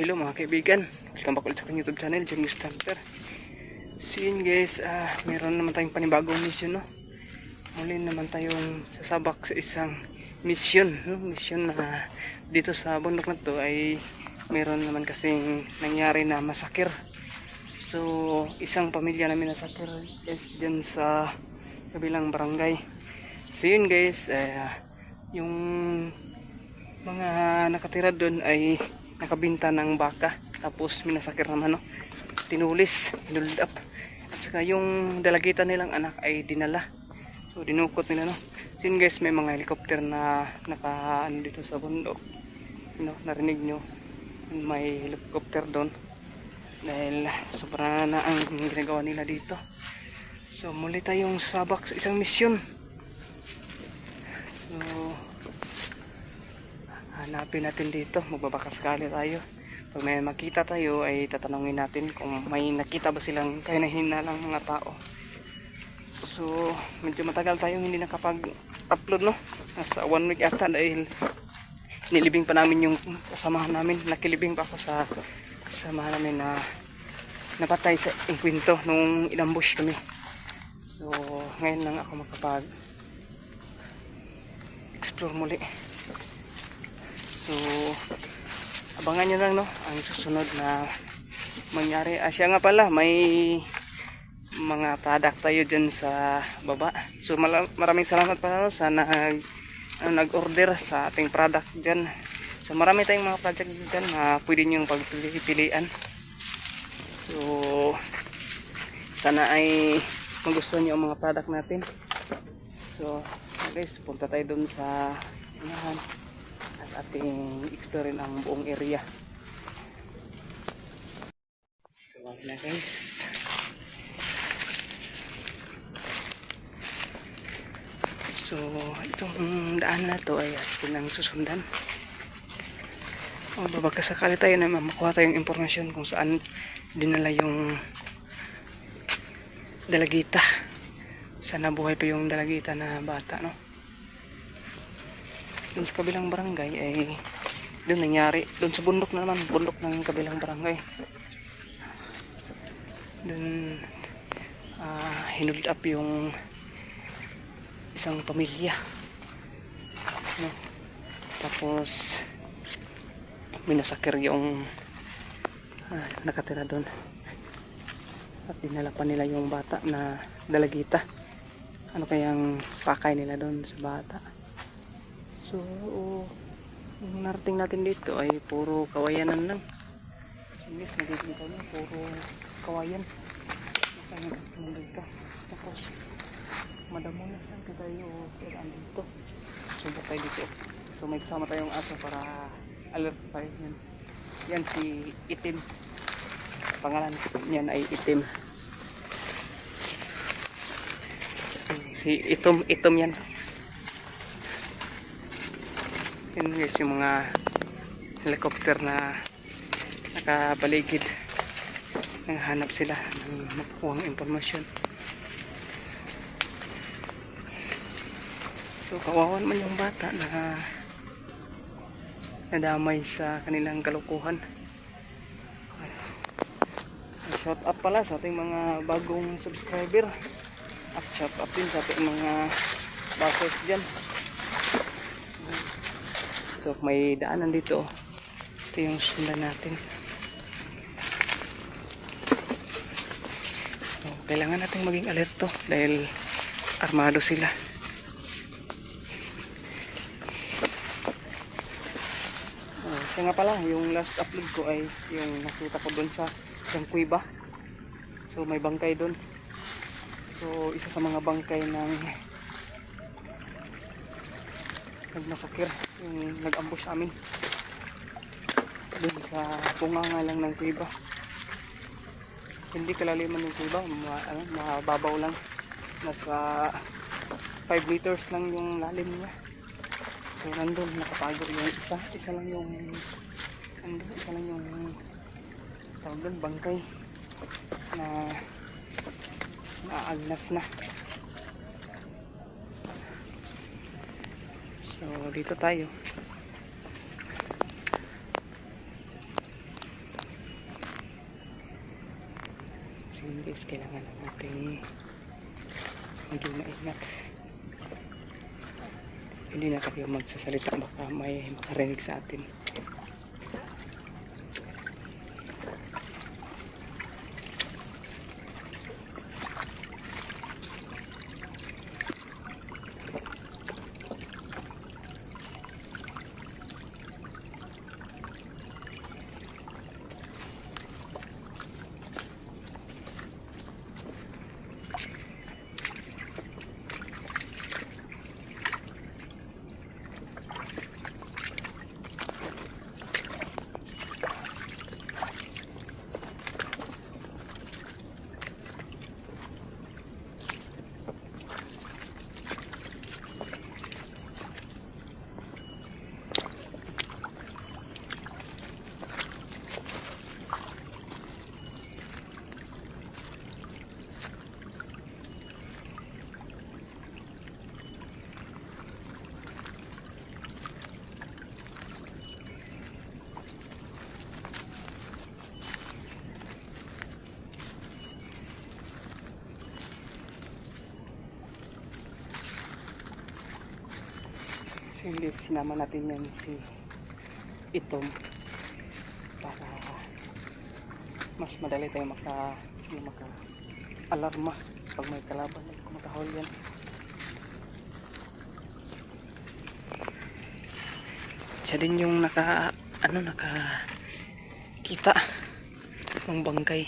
Hello mga kaibigan, welcome back ulit sa aking YouTube channel, Junior Stamper. So yun guys, meron naman tayong panibagong mission, no? Muli naman tayong sasabak sa isang mission, no? Mission na dito sa bundok na to ay meron naman kasing nangyari na masakir. So isang pamilya namin nasakir guys dyan sa kabilang barangay. So yun guys, yung mga nakatira doon ay nakabinta ng baka, tapos minasakir naman, no? Tinulis, hold up. At saka yung dalagitan nilang anak ay dinala, so dinukot nila, no? So yun guys, may mga helicopter na naka dito sa bundok, no? Narinig nyo, may helicopter doon dahil sobra na ang ginagawa nila dito. So muli tayong sabak sa isang misyon. So hanapin natin dito, magbabakasakali tayo. Pag may makita tayo ay tatanungin natin kung may nakita ba silang kahina-hina lang mga tao. So medyo matagal tayong hindi nakapag-upload, no? Nasa 1 week ata dahil nilibing pa namin yung kasamahan namin. Nakilibing pa ako sa kasamahan namin na napatay sa engkwento nung inambush kami. So ngayon lang ako makapag explore muli. So abangan nyo lang, no, ang susunod na mangyari. Siya nga pala, may mga product tayo dyan sa baba. So maraming salamat pala, no, sa nag-order sa ating product dyan. So marami tayong mga project dyan na pwede nyo pagpilian. So sana ay magustuhan nyo ang mga product natin. So guys, punta tayo dun sa unahan at ating explore ang buong area. So na guys, so itong daan na to ay atin ang susundan. Baka sakali tayo na makuha tayong impormasyon kung saan dinala yung dalagita. Sana buhay pa yung dalagita na bata, no? Doon sa kabilang barangay ay doon nangyari, doon sa bundok na naman, bundok ng kabilang barangay. Doon hinold up yung isang pamilya, no? Tapos minasakir yung nakatira doon at dinala pa nila yung bata na dalagita. Ano kayang pakay nila doon sa bata? So yung narating natin dito ay puro kawayanan lang. Sige, nagiging kami puro kawayan. Tapos madamo na saan ka tayo kailan dito. Sunta tayo dito. So may kasama tayong aso para alert tayo. Yan si Itim, pangalan niyan ay Itim. Si Itom yan. Yun guys, yung mga helicopter na nakabaligid, nanghanap sila ng makukuha ng impormasyon. So kawawan man yung bata na nadamay sa kanilang kalukuhan. Shout out pala sa ating mga bagong subscriber at shout out din sa ating mga bakers dyan. So may daanan dito, ito yung sundan natin. So kailangan natin maging alerto dahil armado sila. Kaya nga pala, yung last upload ko ay yung nakita ko doon sa isang kuiba. So may bangkay doon. So isa sa mga bangkay ng nagmasakir, yung nag-ambush amin doon sa bunganga lang ng kuiba. Hindi kalaliman ng kuiba, mababaw lang, nasa 5 meters lang yung lalim niya. So nandun nakapagod yung isa lang yung tawag doon, bangkay na naagnas na. So dito tayo. yun guys, kailangan natin maging maingat. Hindi na tayo magsasalita, baka may makarinig sa atin. Hindi, sinama natin yan si Itom para mas madali tayo maka-alarma pag may kalaban ay kumakahol yan. Siya din yung nakakita ng bangkay.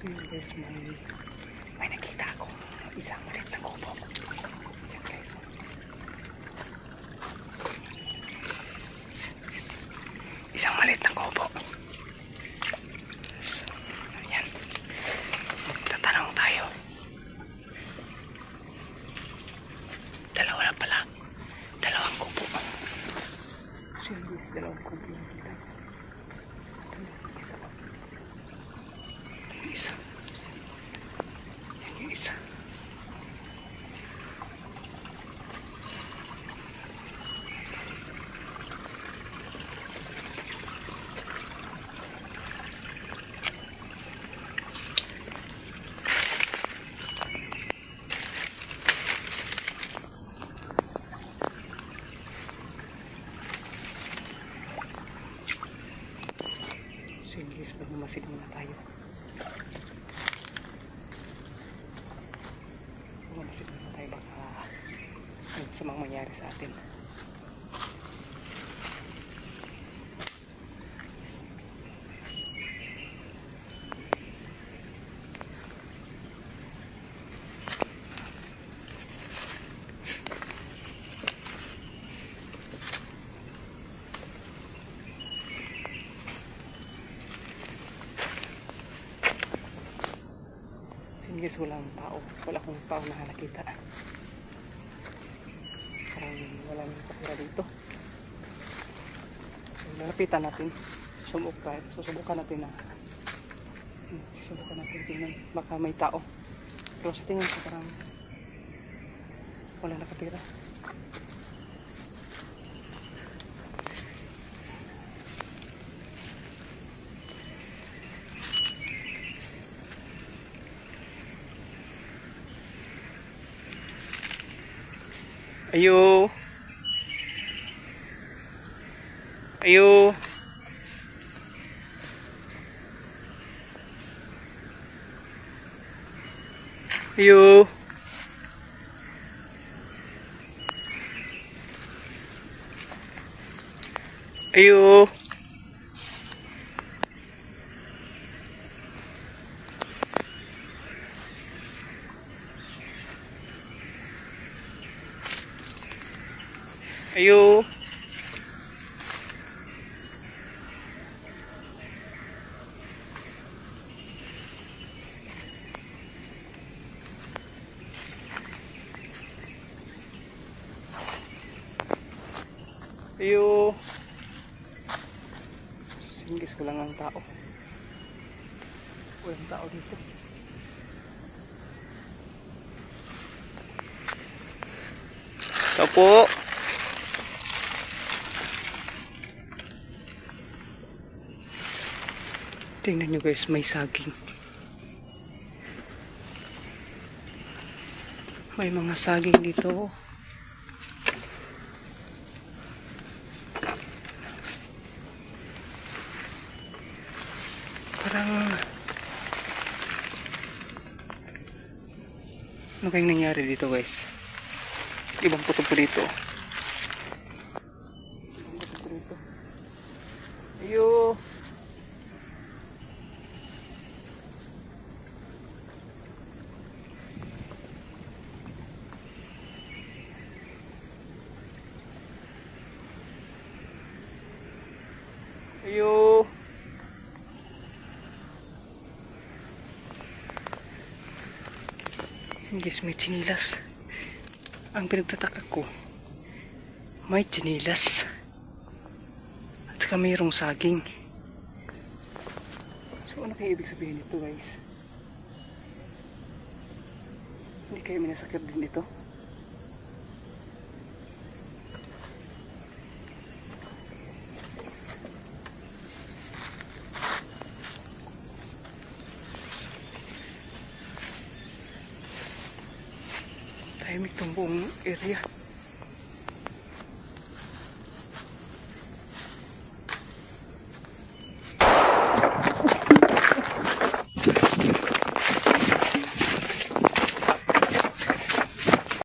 Guys, may nakita ako isang maliit na kubo. Yan guys, isang maliit na kubo. So, yan, magtatanong tayo. Dalawa na pala, dalawang kubo. So guys, dalawang kubo yung kita. Isa. Isa. So guys, magmamasid muna tayo. Magmamasid muna tayo, baka may samang mangyari sa atin. Guys, walang tao, wala akong tao na nakita. Parang walang nakatira dito. Lalapitan natin, susubukan natin tingnan, baka may tao. Pero sa tingin ko parang walang nakatira. Ayo. Ayo. Ayo. Ayo. Ayo. Ayo. Singgis ko lang ang tao. Walang tao dito. Ito po. Tingnan nyo guys, may saging. May mga saging dito. Parang ano kayong nangyari dito guys? Ibang puto po dito. Ibang puto po dito. Ayo. Ayo. Guys, may chinilas. Ang pinagtataka ko, may chinilas. At saka mayroong saging. So ano kaya ibig sabihin nito guys? Hindi kayo minasakit din ito?